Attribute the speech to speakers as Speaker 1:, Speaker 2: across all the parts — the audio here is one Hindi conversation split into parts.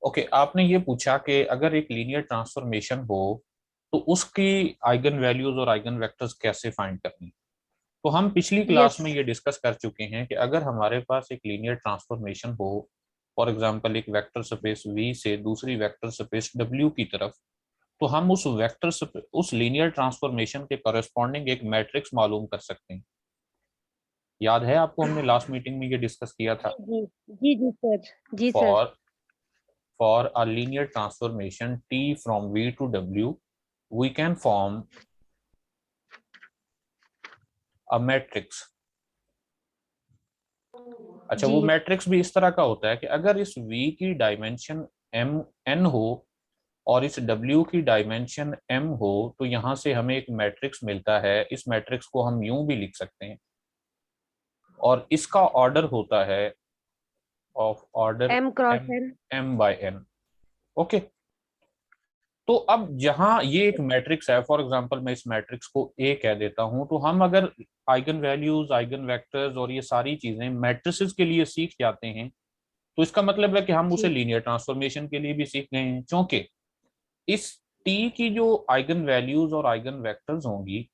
Speaker 1: ओके, आपने ये पूछा कि अगर एक लीनियर ट्रांसफॉर्मेशन हो तो उसकी आइगन वैल्यूज और आइगन वेक्टर्स कैसे फाइंड करनी। तो हम पिछली क्लास
Speaker 2: यस
Speaker 1: में ये डिस्कस कर चुके हैं कि अगर हमारे पास एक लीनियर ट्रांसफॉर्मेशन हो, फॉर एग्जांपल एक वेक्टर स्पेस V से दूसरी वेक्टर स्पेस W की तरफ, तो हम उस लीनियर ट्रांसफॉर्मेशन के करस्पॉन्डिंग एक मैट्रिक्स मालूम कर सकते हैं। याद है आपको, हमने लास्ट मीटिंग में ये डिस्कस किया था।
Speaker 2: जी जी जी सर। जी sir.
Speaker 1: For for a linear transformation T from V to W, we can form a matrix। अच्छा,
Speaker 2: जी
Speaker 1: वो मैट्रिक्स भी इस तरह का होता है कि अगर इस V की डायमेंशन n हो और इस W की डायमेंशन m हो, तो यहां से हमें एक मैट्रिक्स मिलता है। इस मैट्रिक्स को हम यूं भी लिख सकते हैं, और इसका ऑर्डर होता है of order
Speaker 2: M cross
Speaker 1: m
Speaker 2: N.
Speaker 1: m/n। Okay, तो अब जहां ये एक मैट्रिक्स है, फॉर एग्जांपल मैं इस मैट्रिक्स को A कह देता हूं, तो हम अगर आइगन वैल्यूज, आइगन वेक्टर्स और ये सारी चीजें मैट्रिसेस के लिए सीख जाते हैं, तो इसका मतलब है कि हम उसे
Speaker 2: जी
Speaker 1: लीनियर ट्रांसफॉर्मेशन के लिए भी सीख गए हैं, क्योंकि इस टी की जो आइगन वैल्यूज और आइगन वेक्टर्स होंगी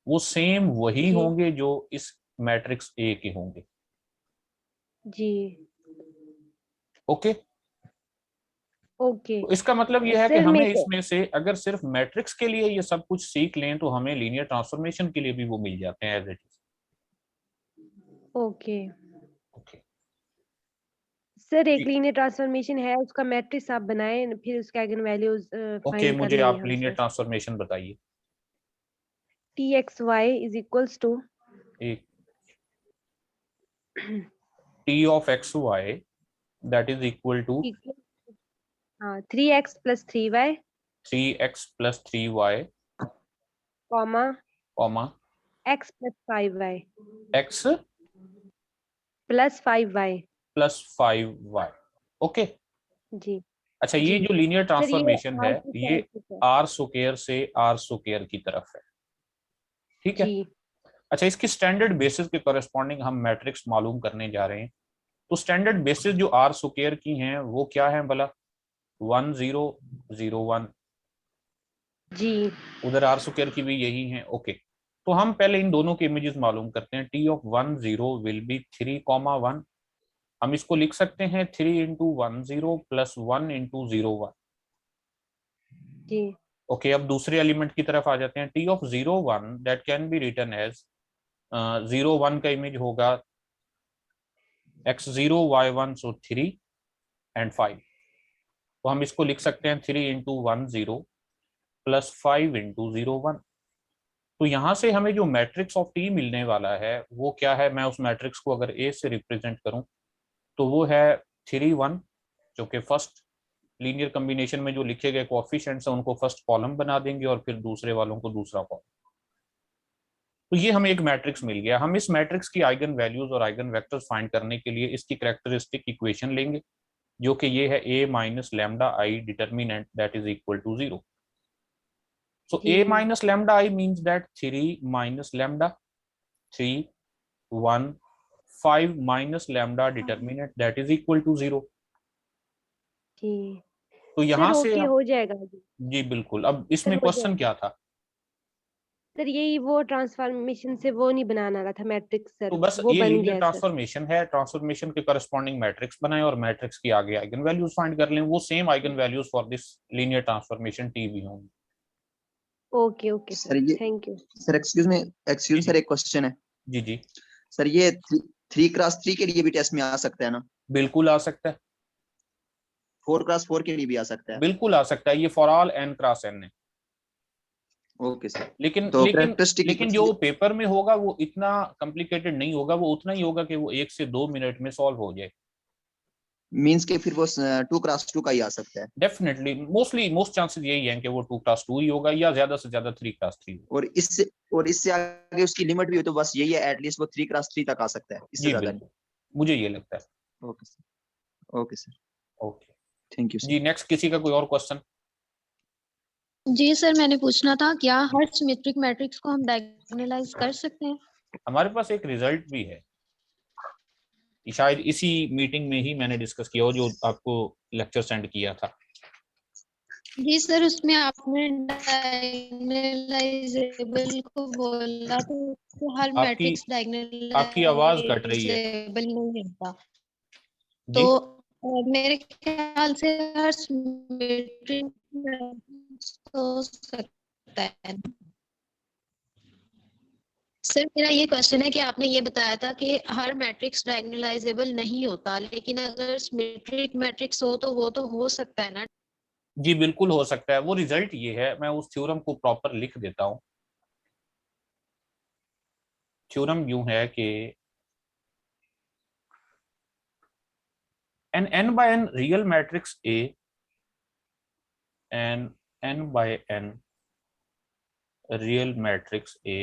Speaker 1: वो सेम वही
Speaker 2: जी
Speaker 1: होंगे जो इस मैट्रिक्स ए के होंगे।
Speaker 2: जी।
Speaker 1: ओके,
Speaker 2: ओके
Speaker 1: तो इसका मतलब यह है कि
Speaker 2: सर
Speaker 1: हमें
Speaker 2: मेरे को।
Speaker 1: इसमें से अगर सिर्फ मैट्रिक्स के लिए ये सब कुछ सीख लें तो हमें लीनियर ट्रांसफॉर्मेशन के लिए भी वो मिल जाते हैं as it is.
Speaker 2: Okay
Speaker 1: okay,
Speaker 2: sir, एक लीनियर ट्रांसफॉर्मेशन है, उसका मैट्रिक्स आप बनाएं, फिर उसके आइगन वैल्यूज
Speaker 1: ओके,
Speaker 2: फाइंड
Speaker 1: मुझे
Speaker 2: करनी है
Speaker 1: आप लीनियर
Speaker 2: हमसे।
Speaker 1: ट्रांसफॉर्मेशन बताइए।
Speaker 2: T x y is equals to
Speaker 1: एक T of x y that is equal to
Speaker 2: हाँ 3x + 3y
Speaker 1: 3x + 3y,
Speaker 2: comma
Speaker 1: comma
Speaker 2: x + 5y
Speaker 1: x
Speaker 2: +5y।
Speaker 1: +5y। Okay,
Speaker 2: जी
Speaker 1: अच्छा, ये
Speaker 2: जी
Speaker 1: जो लीनियर
Speaker 2: सर, ये
Speaker 1: ट्रांसफॉर्मेशन है
Speaker 2: आर की
Speaker 1: ये
Speaker 2: साइड है।
Speaker 1: आर स्क्वायर से आर स्क्वायर की तरफ है। ठीक है।
Speaker 2: जी
Speaker 1: अच्छा, इसकी स्टैंडर्ड बेसिस के कॉरेस्पॉन्डिंग हम मैट्रिक्स मालूम करने जा रहे हैं। तो स्टैंडर्ड बेसिस जो आर स्क्वायर की हैं वो क्या है भला? 1001।
Speaker 2: जी
Speaker 1: उधर आर स्क्वायर की भी यही है। ओके, तो हम पहले इन दोनों के इमेजेस मालूम करते हैं। T of 10 will be 3, 1। हम इसको लिख सकते हैं 3 × 10 + 1 × 01।
Speaker 2: जी
Speaker 1: ओके, अब दूसरे एलिमेंट की तरफ आ जाते हैं। T of 0, 1 that can be written as 0, 1 का इमेज होगा x0, y1, सो 3 और 5। तो हम इसको लिख सकते हैं 3 × 10 + 5 × 01। तो यहां से हमें जो मैट्रिक्स ऑफ टी मिलने वाला है वो क्या है? मैं उस मैट्रिक्स को अगर ए से रिप्रेजेंट करूं तो वो है 3, 1, जो कि फर्स्ट लीनियर कॉम्बिनेशन में जो लिखे गए कोएफिशिएंट्स हैं उनको फर्स्ट कॉलम बना देंगे और फिर दूसरे वालों को दूसरा कॉलम। तो ये हमें एक मैट्रिक्स मिल गया। हम इस मैट्रिक्स की आइगन वैल्यूज और आइगन वेक्टर्स फाइंड करने के लिए इसकी कैरेक्टरिस्टिक इक्वेशन लेंगे, जो कि ये है A - λI determinant that is equal to 0। So
Speaker 2: जी
Speaker 1: A - λI means that 3 - λ, 3, 1, 5 - λ determinant that is equal to 0।
Speaker 2: जी
Speaker 1: तो
Speaker 2: सर,
Speaker 1: यहां से
Speaker 2: ओके
Speaker 1: हम,
Speaker 2: हो जाएगा जी।
Speaker 1: जी बिल्कुल। अब
Speaker 2: सर
Speaker 1: इसमें
Speaker 2: हो
Speaker 1: क्वेश्चन
Speaker 2: जाएगा
Speaker 1: क्या था?
Speaker 2: सर, यही वो ट्रांसफॉर्मेशन से वो नहीं बनाना रहा था मैट्रिक्स
Speaker 1: तो
Speaker 2: सर,
Speaker 1: बस
Speaker 2: वो
Speaker 1: ये
Speaker 2: बन
Speaker 1: लीनियर
Speaker 2: गया सर।
Speaker 1: ट्रांसफॉर्मेशन है। ट्रांसफॉर्मेशन के करस्पॉन्डिंग मैट्रिक्स बनाएं और मैट्रिक्स की आगे आइगन वैल्यूज फाइंड कर लें। वो same eigen values for this linear transformation T भी होंगी।
Speaker 2: ओके ओके
Speaker 3: सर
Speaker 2: सर,
Speaker 3: ये
Speaker 2: thank you.
Speaker 3: Sir
Speaker 1: ji
Speaker 3: excuse
Speaker 1: ji
Speaker 3: sir, एक क्वेश्चन है।
Speaker 1: जी जी,
Speaker 3: सर ये 3x3 के लिए भी टेस्ट में आ सकता है ना?
Speaker 1: बिल्कुल आ सकता है।
Speaker 3: 4x4 के लिए भी आ सकता है?
Speaker 1: बिल्कुल आ सकता है। ये फॉर ऑल n×n है।
Speaker 3: Okay sir.
Speaker 1: लेकिन
Speaker 3: तो
Speaker 1: लेकिन
Speaker 3: कैरेक्टरिस्टिक
Speaker 1: लेकिन जो पेपर में होगा वो इतना कॉम्प्लिकेटेड नहीं होगा। वो उतना ही होगा कि वो 1 से 2 मिनट में सॉल्व हो जाए।
Speaker 3: मींस के फिर वो 2x2 का ही आ सकता है?
Speaker 1: डेफिनेटली, मोस्ट चांसेस यही हैं कि वो 2×2 ही होगा या ज्यादा से ज्यादा 3×3 होगा।
Speaker 3: और इससे आगे उसकी लिमिट भी हो तो बस यही है, एटलीस्ट वो 3x3 तक आ सकता है, इससे
Speaker 1: जी
Speaker 3: ज्यादा नहीं।
Speaker 1: बिल्कुल, मुझे ये लगता है।
Speaker 3: Okay sir. Okay sir.
Speaker 1: Okay
Speaker 3: thank you sir.
Speaker 1: जी, नेक्स्ट किसी का कोई और क्वेश्चन?
Speaker 4: जी सर, मैंने पूछना था, क्या हर सिमेट्रिक मैट्रिक्स को हम डायगोनलाइज कर सकते हैं?
Speaker 1: हमारे पास एक रिजल्ट भी है। शायद इसी मीटिंग में ही मैंने डिस्कस किया हो जो आपको लेक्चर सेंड किया था।
Speaker 4: जी सर, उसमें आपने डायगोनलाइजेबल को बोला तो हर
Speaker 1: आपकी
Speaker 4: मैट्रिक्स
Speaker 1: आपकी आवाज कट रही है
Speaker 4: डायगोनलाइजेबल नहीं होता।
Speaker 1: जी।
Speaker 4: तो मेरे ख्याल से हर सिमेट्रिक मैट्रिक्स हो सकता है। सर मेरा ये क्वेश्चन है कि आपने ये बताया था कि हर मैट्रिक्स डायगोनलाइजेबल नहीं होता, लेकिन अगर सिमेट्रिक मैट्रिक्स हो तो वो तो हो सकता है ना।
Speaker 1: जी बिल्कुल हो सकता है। वो रिजल्ट ये है, मैं उस थ्योरम को प्रॉपर लिख देता हूँ। थ्योरम यूं है कि n by n real matrix A and n by n real matrix A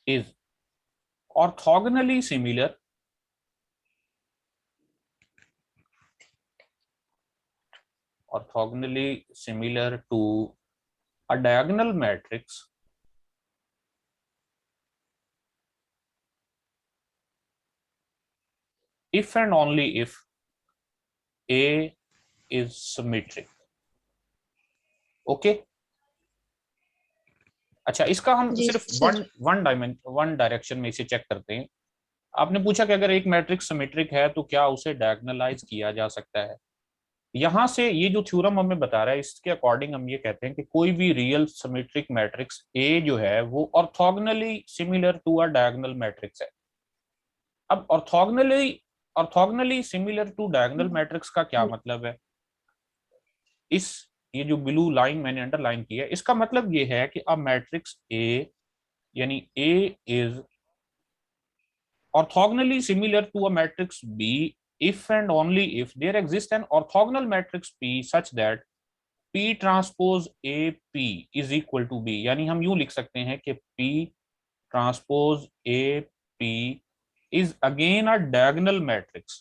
Speaker 1: is orthogonally similar to a diagonal matrix if and only if A is symmetric. Okay अच्छा, इसका हम
Speaker 4: जी
Speaker 1: सिर्फ
Speaker 4: सर।
Speaker 1: वन डायरेक्शन में इसे चेक करते हैं। आपने पूछा कि अगर एक मैट्रिक्स सिमेट्रिक है तो क्या उसे डायगोनलाइज किया जा सकता है। यहां से ये जो थ्योरम हमें बता रहा है इसके अकॉर्डिंग हम ये कहते हैं कि कोई भी रियल सिमेट्रिक मैट्रिक्स ए जो है वो orthogonally similar to a diagonal matrix है। अब orthogonally similar to diagonal matrix का क्या मतलब है। इस ये जो ब्लू लाइन मैंने अंडरलाइन की है इसका मतलब ये है कि अब मैट्रिक्स ए यानी ए is orthogonally similar to a matrix B if and only if there exists an orthogonal matrix P such that P transpose AP is equal to B। यानी हम यूं लिख सकते हैं कि P transpose AP is again a diagonal matrix।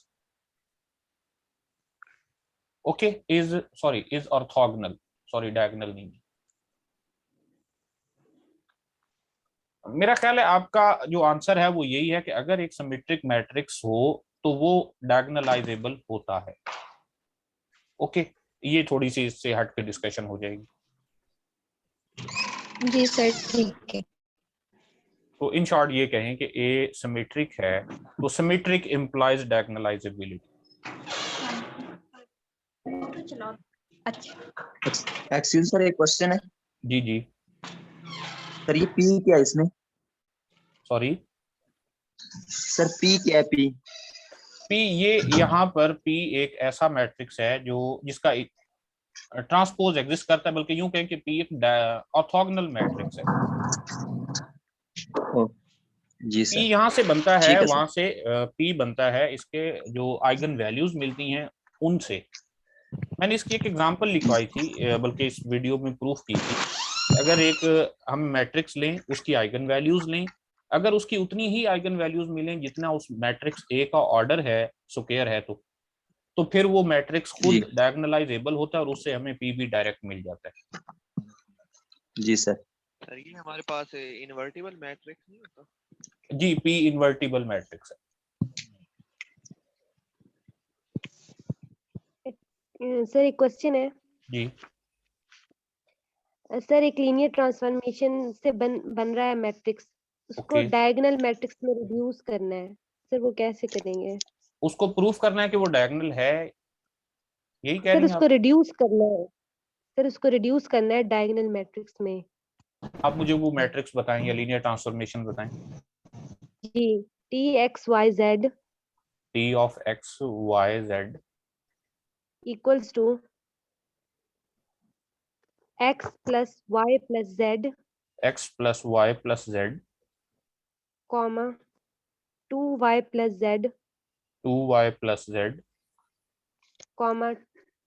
Speaker 1: okay is sorry is orthogonal, sorry diagonal नहीं। मेरा ख्याल है आपका जो आंसर है वो यही है कि अगर एक सिमेट्रिक मैट्रिक्स हो तो वो डायगोनलाइजेबल होता है। ओके ये थोड़ी सी इससे हट के डिस्कशन हो जाएगी।
Speaker 4: जी सर ठीक है।
Speaker 1: तो इन शॉर्ट ये कहें कि ए सिमेट्रिक है तो सिमेट्रिक इंप्लाइज डायगोनलाइजेबिलिटी।
Speaker 2: अच्छा
Speaker 3: एक्सक्यूज सर, एक क्वेश्चन है
Speaker 1: जी जी
Speaker 3: सर, ये पी क्या है इसमें?
Speaker 1: सॉरी
Speaker 3: सर पी क्या है? पी
Speaker 1: पी ये यहाँ पर पी एक ऐसा मैट्रिक्स है जो जिसका ट्रांसपोज एग्जिस्ट करता है, बल्कि यूं कहें कि पी एक ऑर्थोगोनल मैट्रिक्स है।
Speaker 3: जी
Speaker 1: पी
Speaker 3: सर,
Speaker 1: यहाँ से बनता है,
Speaker 3: ठीक है सर।
Speaker 1: वहां से पी बनता है इसके जो आइगन वैल्यूज मिलती हैं उनसे। मैंने इसकी एक एग्जांपल लिखवाई थी बल्कि इस वीडियो में प्रूफ की थी। अगर एक हम मैट्रिक्स लें उसकी आइगन वैल्यूज लें, अगर उसकी उतनी ही आइगन वैल्यूज मिलें जितना उस मैट्रिक्स ए का ऑर्डर है स्क्वायर है तो फिर वो मैट्रिक्स
Speaker 3: जी
Speaker 1: खुद डायगोनलाइजेबल होता है और उससे हमें पी भी डायरेक्ट मिल जाता है।
Speaker 3: जी सर।
Speaker 5: सर ये हमारे पास इन्वर्टिबल मैट्रिक्स नहीं होता?
Speaker 1: जी पी इन्वर्टिबल मैट्रिक्स है।
Speaker 2: सर एक क्वेश्चन है
Speaker 1: जी
Speaker 2: सर, एक लीनियर ट्रांसफॉर्मेशन से बन रहा है मैट्रिक्स, उसको
Speaker 1: ओके
Speaker 2: डायगोनल मैट्रिक्स में रिड्यूस करना है, सर वो कैसे करेंगे?
Speaker 1: उसको प्रूफ करना है कि वो डायगोनल है, यही कह
Speaker 2: सर
Speaker 1: रही हैं
Speaker 2: उसको
Speaker 1: आप।
Speaker 2: रिड्यूस करना है, सर उसको रिड्यूस करना है डायगोनल मैट्रिक्स में।
Speaker 1: आप मुझे वो मैट्रिक्स बताएं या लीनियर ट्रांसफॉर्मेशन बताएं।
Speaker 2: जी T x Y Z
Speaker 1: T of x Y Z
Speaker 2: equals to X plus Y plus Z
Speaker 1: X plus Y plus Z
Speaker 2: comma 2y plus Z
Speaker 1: 2y plus Z
Speaker 2: comma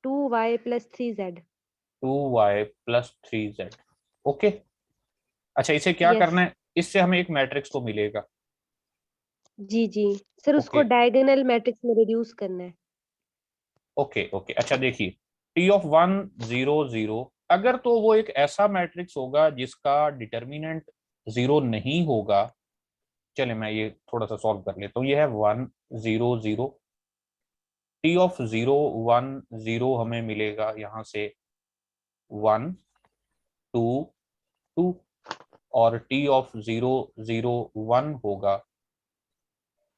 Speaker 2: 2y plus 3z।
Speaker 1: 2y plus 3z। Okay अच्छा इसे क्या
Speaker 2: यस
Speaker 1: करना है, इससे हमें एक मैट्रिक्स तो मिलेगा।
Speaker 2: जी जी सर, उसको
Speaker 1: ओके
Speaker 2: डायगोनल मैट्रिक्स में रिड्यूस करना है।
Speaker 1: ओके ओके अच्छा देखिए टी ऑफ 1 0 0 अगर तो वो एक ऐसा मैट्रिक्स होगा जिसका डिटर्मिनेंट 0 नहीं होगा चले मैं ये थोड़ा सा सॉल्व कर लेता हूँ। ये है 1 0 0, टी ऑफ 0 1 0 हमें मिलेगा यहाँ से 1 2 2, और टी ऑफ 0 0 1 होगा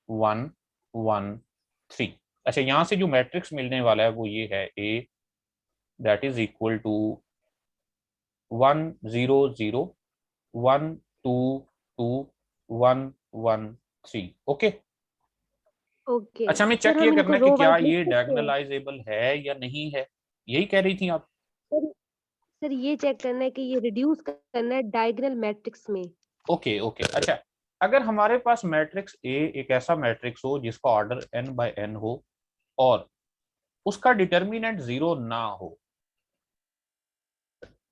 Speaker 1: 1 1 3। अच्छा, यहाँ से जो मैट्रिक्स मिलने वाला है वो ये है A that is equal to 1 0 0 1 2 2 1 1 3। Okay,
Speaker 2: okay
Speaker 1: अच्छा हमें
Speaker 2: सर,
Speaker 1: चेक
Speaker 2: हम
Speaker 1: ये
Speaker 2: इनको
Speaker 1: करना है कि
Speaker 2: रो
Speaker 1: क्या
Speaker 2: वाइज लिख
Speaker 1: ये
Speaker 2: सकते हैं?
Speaker 1: डायगोनलाइजेबल है या नहीं है, यही कह रही थी आप?
Speaker 2: सर सर ये चेक करना है कि ये रिड्यूस करना है डायगोनल मैट्रिक्स में।
Speaker 1: ओके ओके, अच्छा अगर हमारे पास मैट्रिक्स ए एक ऐसा मैट्रिक्स हो जिसका ऑर्डर n बाय n हो और उसका डिटर्मिनेंट 0 ना हो,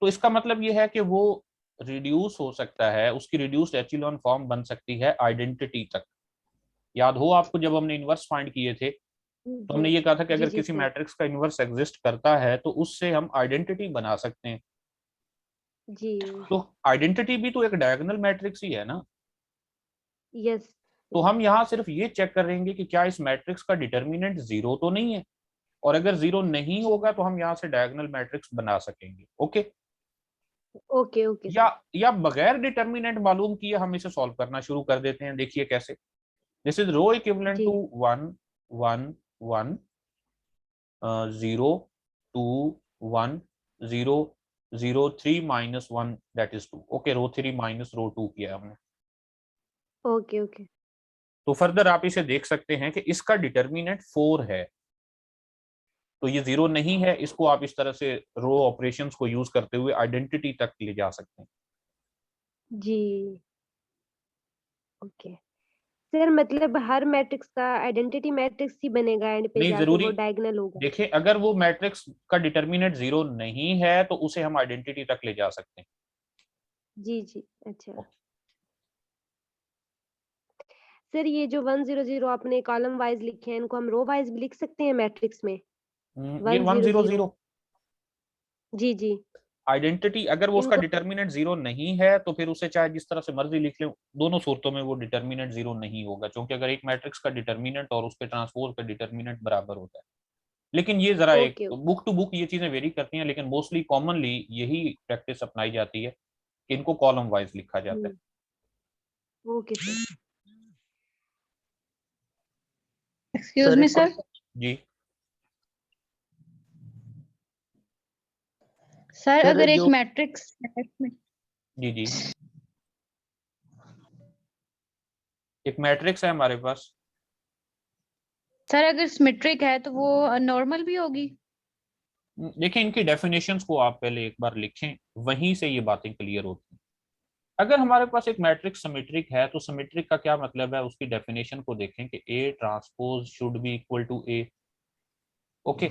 Speaker 1: तो इसका मतलब ये है कि वो रिड्यूस हो सकता है, उसकी रिड्यूस्ड एचिलॉन फॉर्म बन सकती है आइडेंटिटी तक। याद हो आपको जब हमने इनवर्स फाइंड किए थे तो हमने
Speaker 2: जी
Speaker 1: ये कहा था कि
Speaker 2: जी
Speaker 1: अगर
Speaker 2: जी
Speaker 1: किसी
Speaker 2: सर।
Speaker 1: मैट्रिक्स का इनवर्स एग्जिस्ट करता है तो उससे हम आइडेंटिटी बना सकते हैं।
Speaker 2: जी
Speaker 1: तो आइडेंटिटी भी तो एक डायगोनल मैट्रिक्स ही है ना।
Speaker 2: यस।
Speaker 1: तो हम यहाँ सिर्फ ये चेक करेंगे कि क्या इस मैट्रिक्स का डिटर्मिनेंट 0 तो नहीं है, और अगर 0 नहीं
Speaker 2: जी
Speaker 1: होगा तो हम यहाँ से डायगोनल मैट्रिक्स बना सकेंगे। ओके,
Speaker 2: ओके ओके
Speaker 1: या
Speaker 2: सर।
Speaker 1: या बगैर डिटर्मिनेंट मालूम किए हम इसे सॉल्व करना शुरू कर देते हैं। देखिए कैसे। दिस इज रो इक्विवेलेंट
Speaker 2: जी
Speaker 1: to 1 1 1 0 2 1 0 0 3 minus 1 that is 2। Okay, row 3 minus row 2 किया हमने।
Speaker 2: ओके ओके
Speaker 1: तो फर्दर आप इसे देख सकते हैं कि इसका डिटर्मिनेंट 4 है, तो ये 0 नहीं है। इसको आप इस तरह से रो ऑपरेशंस को यूज करते हुए आइडेंटिटी तक ले जा सकते हैं।
Speaker 2: जी। ओके सर, मतलब हर मैट्रिक्स का आइडेंटिटी मैट्रिक्स ही बनेगा एंड पे
Speaker 1: नहीं
Speaker 2: जाके,
Speaker 1: जरूरी।
Speaker 2: वो डायगोनल होगा?
Speaker 1: देखिए, अगर वो मैट्रिक्स का डिटर्मिनेंट 0 नहीं है तो उसे हम आइडेंटिटी तक ले जा सकते हैं।
Speaker 2: जी जी अच्छा सर, ये जो 100 आपने कॉलम वाइज लिखे हैं, इनको हम रो वाइज भी लिख सकते हैं मैट्रिक्स में?
Speaker 1: ये 100
Speaker 2: 100
Speaker 1: 0
Speaker 2: जी जी
Speaker 1: आइडेंटिटी, अगर वो उसका
Speaker 2: इनको।
Speaker 1: डिटर्मिनेंट 0 नहीं है तो फिर उसे चाहे जिस तरह से मर्जी लिख ले, दोनों सूरतों में वो डिटर्मिनेंट 0 नहीं होगा, क्योंकि अगर एक मैट्रिक्स का डिटर्मिनेंट और उसके ट्रांसपोज का डिटर्मिनेंट बराबर होता है। लेकिन ये जरा एक
Speaker 2: ओके
Speaker 1: बुक टू बुक ये चीजें वेरी करती हैं, लेकिन मोस्टली कॉमनली यही प्रैक्टिस अपनाई जाती है कि इनको कॉलम वाइज लिखा जाता है।
Speaker 2: Okay sir.
Speaker 4: एक्सक्यूज
Speaker 3: सर
Speaker 4: मी
Speaker 3: एक
Speaker 4: सर।
Speaker 1: जी
Speaker 4: सर
Speaker 3: सर
Speaker 4: अगर एक
Speaker 3: जो
Speaker 4: मैट्रिक्स
Speaker 1: जी जी, एक मैट्रिक्स है हमारे पास।
Speaker 4: सर अगर सिमेट्रिक है तो वो नॉर्मल भी होगी?
Speaker 1: देखिए, इनकी डेफिनेशंस को आप पहले एक बार लिखें, वहीं से ये बातें क्लियर होती हैं। अगर हमारे पास एक मैट्रिक्स सिमेट्रिक है तो सिमेट्रिक का क्या मतलब है, उसकी डेफिनेशन को देखें कि A transpose should be equal to A. Okay,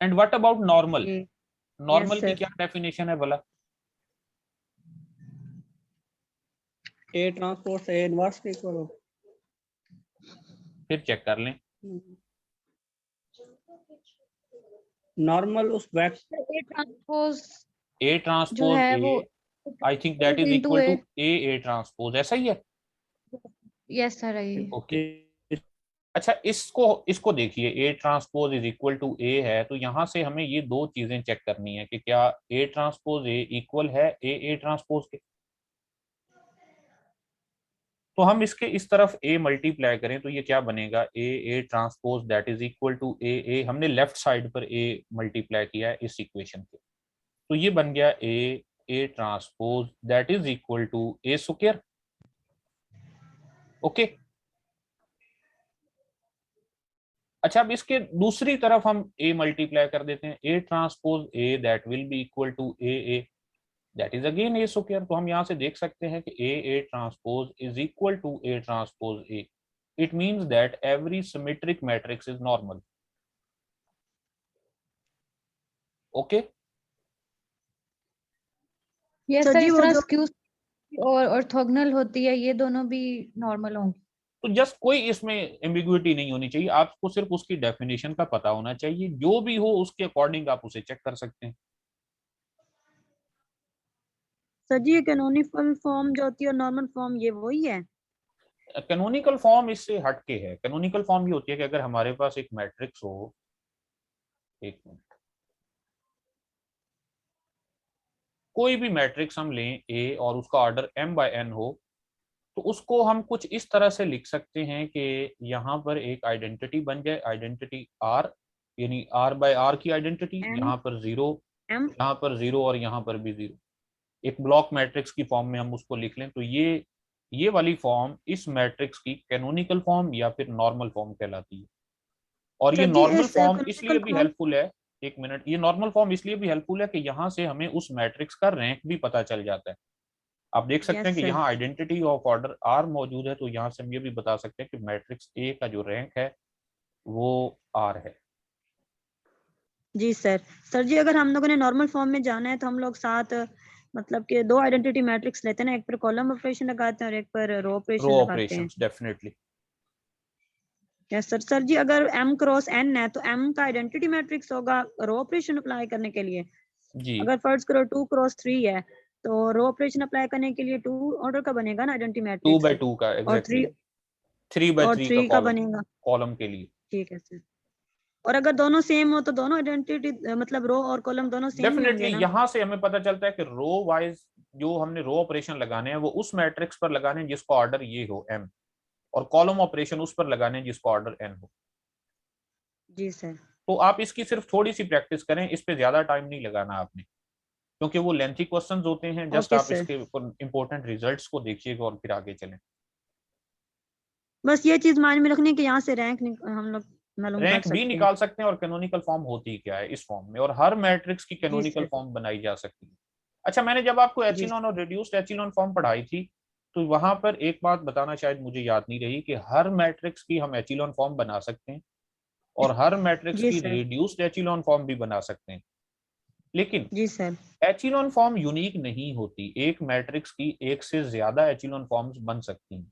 Speaker 1: and what about normal?
Speaker 4: Yes
Speaker 1: normal की
Speaker 4: सर।
Speaker 1: क्या डेफिनेशन है भला?
Speaker 6: ए ट्रांसपोर्ट से ए इनवर्स के इक्वल हो।
Speaker 1: फिर चेक कर लें।
Speaker 6: नॉर्मल उस वेक्टर
Speaker 4: ए ट्रांसपोज
Speaker 1: ए
Speaker 4: जो
Speaker 1: ट्रांसपोज
Speaker 4: है
Speaker 1: ए,
Speaker 4: वो
Speaker 1: I think that is
Speaker 4: into
Speaker 1: equal
Speaker 4: A.
Speaker 1: To A transpose, ऐसा ही है।
Speaker 4: यस सर है।
Speaker 1: ओके, अच्छा इसको इसको देखिए, A transpose is equal to A है, तो यहां से हमें ये दो चीजें चेक करनी है कि क्या ए ट्रांसपोज ए इक्वल है ए ट्रांसपोज के। तो हम इसके इस तरफ ए मल्टीप्लाई करें तो ये क्या बनेगा, A transpose that is equal to A. हमने लेफ्ट साइड पर ए मल्टीप्लाई किया है इस इक्वेशन के, तो ये बन गया A transpose that is equal to A square. Okay, अच्छा अब इसके दूसरी तरफ हम ए मल्टीप्लाई कर देते हैं, A transpose A that will be equal to A that is again A square. तो हम यहां से देख सकते हैं कि A transpose is equal to A transpose A. It means that every symmetric matrix is normal. Okay,
Speaker 4: yes
Speaker 7: sir
Speaker 4: sir,
Speaker 7: जी
Speaker 4: इस
Speaker 7: वो
Speaker 4: तरह
Speaker 7: जो
Speaker 4: स्क्यूज और ऑर्थोगोनल होती है, ये दोनों भी नॉर्मल होंगी।
Speaker 1: तो जस्ट कोई इसमें एम्बिग्युइटी नहीं होनी चाहिए, आपको सिर्फ उसकी डेफिनेशन का पता होना चाहिए, जो भी हो उसके अकॉर्डिंग आप उसे चेक कर सकते हैं।
Speaker 7: सर जी ये कैनोनिकल फॉर्म जो होती है और नॉर्मल फॉर्म ये वही है?
Speaker 1: कैनोनिकल फॉर्म इससे हटके है। कैनोनिकल फॉर्म ये होती है कि अगर हमारे पास एक मैट्रिक्स हो, एक मिनट, कोई भी मैट्रिक्स हम लें ए और उसका ऑर्डर m/n हो, तो उसको हम कुछ इस तरह से लिख सकते हैं कि यहाँ पर एक आइडेंटिटी बन जाए, आइडेंटिटी r, यानी r/r की आइडेंटिटी,
Speaker 2: M
Speaker 1: यहाँ पर 0,
Speaker 2: M
Speaker 1: यहाँ पर 0 और यहाँ पर भी 0, एक ब्लॉक मैट्रिक्स की फॉर्म में हम उसको लिख लें, तो ये वाली फॉर्म इस मैट्रिक्स की कैनोनिकल फॉर्म या फिर नॉर्मल फॉर्म कहलाती है। और ये
Speaker 2: सर जी
Speaker 1: नॉर्मल
Speaker 2: इस
Speaker 1: फॉर्म इसलिए
Speaker 2: कैनोनिकल
Speaker 1: भी
Speaker 2: फॉर्म
Speaker 1: हेल्पफुल है, एक मिनट, ये नॉर्मल फॉर्म इसलिए भी हेल्पफुल है कि यहाँ से हमें उस मैट्रिक्स का रैंक भी पता चल जाता है। आप देख सकते हैं
Speaker 2: यस
Speaker 1: कि
Speaker 2: सर
Speaker 1: यहाँ आइडेंटिटी ऑफ ऑर्डर आर मौजूद है, तो यहाँ से हम ये भी बता सकते हैं कि मैट्रिक्स ए का जो रैंक है वो आर है।
Speaker 7: जी सर। सर जी अगर हम लोगों ने नॉर्मल फॉर्म में जाना है तो हम लोग साथ मतलब कि दो आइडेंटिटी मैट्रिक्स लेते हैं ना, एक पर कॉलम ऑपरेशन लगाते हैं और एक पर रो ऑपरेशन
Speaker 1: रो
Speaker 7: लगाते हैं।
Speaker 1: Operations definitely.
Speaker 7: Yes sir. Sir जी अगर m क्रॉस n है तो m का आइडेंटिटी मैट्रिक्स होगा रो ऑपरेशन अप्लाई करने के लिए।
Speaker 1: जी
Speaker 7: अगर फर्ज करो 2 क्रॉस 3 है तो रो ऑपरेशन अप्लाई करने के लिए 2 ऑर्डर का बनेगा ना आइडेंटिटी
Speaker 1: 2
Speaker 7: मैट्रिक्स,
Speaker 1: by 2 का
Speaker 7: और
Speaker 1: एग्जैक्टली
Speaker 7: 3
Speaker 1: 3 by
Speaker 7: और
Speaker 1: 3 का
Speaker 7: 3 का बनेगा।
Speaker 1: कॉलम के लिए।
Speaker 7: ठीक है सर। और अगर दोनों सेम हो तो दोनों आइडेंटिटी मतलब रो और कॉलम दोनों सेम ही
Speaker 1: डेफिनेटली
Speaker 7: होंगे ना।
Speaker 1: यहाँ से हमें पता चलता है कि रो वाइज जो हमने रो ऑपरेशन लगाने हैं वो उस मैट्रिक्स पर लगाने हैं जिसका ऑर्डर ये हो m, और कॉलम ऑपरेशन उस पर लगाने हैं जिसका ऑर्डर n हो।
Speaker 7: जी सर।
Speaker 1: तो आप इसकी सिर्फ थोड़ी सी प्रैक्टिस करें, इस पे ज्यादा टाइम नहीं लगाना आपने, क्योंकि वो लेंथी क्वेश्चंस होते हैं। जस्ट
Speaker 7: ओके
Speaker 1: आप
Speaker 7: सर।
Speaker 1: इसके इंपॉर्टेंट रिजल्ट्स को देखिएगा और फिर आगे चलें।
Speaker 7: बस ये चीज मान में रखनी है कि यहाँ से रैंक हम लोग मालूम कर
Speaker 1: रैंक भी
Speaker 7: सकते हैं।
Speaker 1: निकाल सकते हैं और कैनोनिकल फॉर्म होती क्या है इस फॉर्म में, और हर मैट्रिक्स की
Speaker 7: जी
Speaker 1: कैनोनिकल
Speaker 7: सर।
Speaker 1: फॉर्म बनाई जा सकती है। अच्छा, मैंने जब आपको
Speaker 7: जी
Speaker 1: एचिलॉन और रिड्यूस्ड एचिलॉन फॉर्म पढ़ाई थी, तो वहां पर एक बात बताना शायद मुझे याद नहीं रही कि हर मैट्रिक्स की हम एचिलॉन फॉर्म बना सकते हैं और हर मैट्रिक्स
Speaker 7: जी
Speaker 1: की
Speaker 7: सर।
Speaker 1: रिड्यूस्ड एचिलॉन फॉर्म भी बना सकते हैं। लेकिन
Speaker 7: जी सर।
Speaker 1: एचिलॉन फॉर्म यूनिक नहीं होती, एक मैट्रिक्स की एक से ज्यादा एचिलॉन फॉर्म्स बन सकती हैं।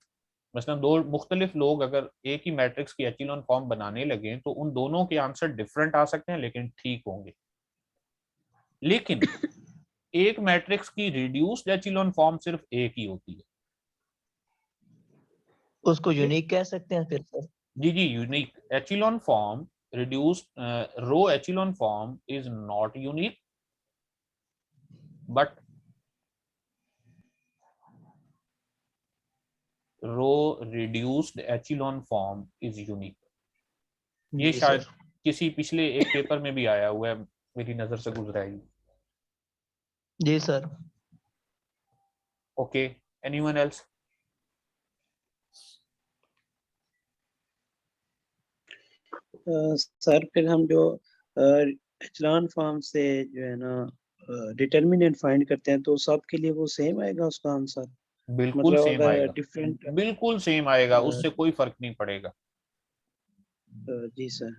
Speaker 1: मसलन दो मुख्तलिफ लोग अगर एक ही मैट्रिक्स की एचिलॉन फॉर्म बनाने लगे तो उन दोनों के आंसर डिफरेंट आ सकते हैं लेकिन ठीक होंगे। लेकिन एक मैट्रिक्स की रिड्यूस्ड एचिलॉन फॉर्म सिर्फ एक ही होती है।
Speaker 8: उसको यूनिक कह सकते हैं फिर सर?
Speaker 1: जी जी, unique echelon form, reduced row echelon form is not unique, but row reduced echelon form is unique. ये
Speaker 8: जी
Speaker 1: शायद
Speaker 8: सर।
Speaker 1: किसी पिछले एक पेपर में भी आया हुआ है, मेरी नजर से गुजरा है।
Speaker 8: जी sir.
Speaker 1: Okay, anyone else?
Speaker 6: Sir फिर हम जो एचलॉन फॉर्म से जो है ना डिटर्मिनेंट फाइंड करते हैं तो सब के लिए वो सेम आएगा उसका आंसर?
Speaker 1: बिल्कुल
Speaker 6: मतलब
Speaker 1: सेम
Speaker 6: अगर
Speaker 1: आएगा,
Speaker 6: डिफरेंट।
Speaker 1: बिल्कुल सेम आएगा, उससे कोई फर्क नहीं पड़ेगा।
Speaker 6: जी सर।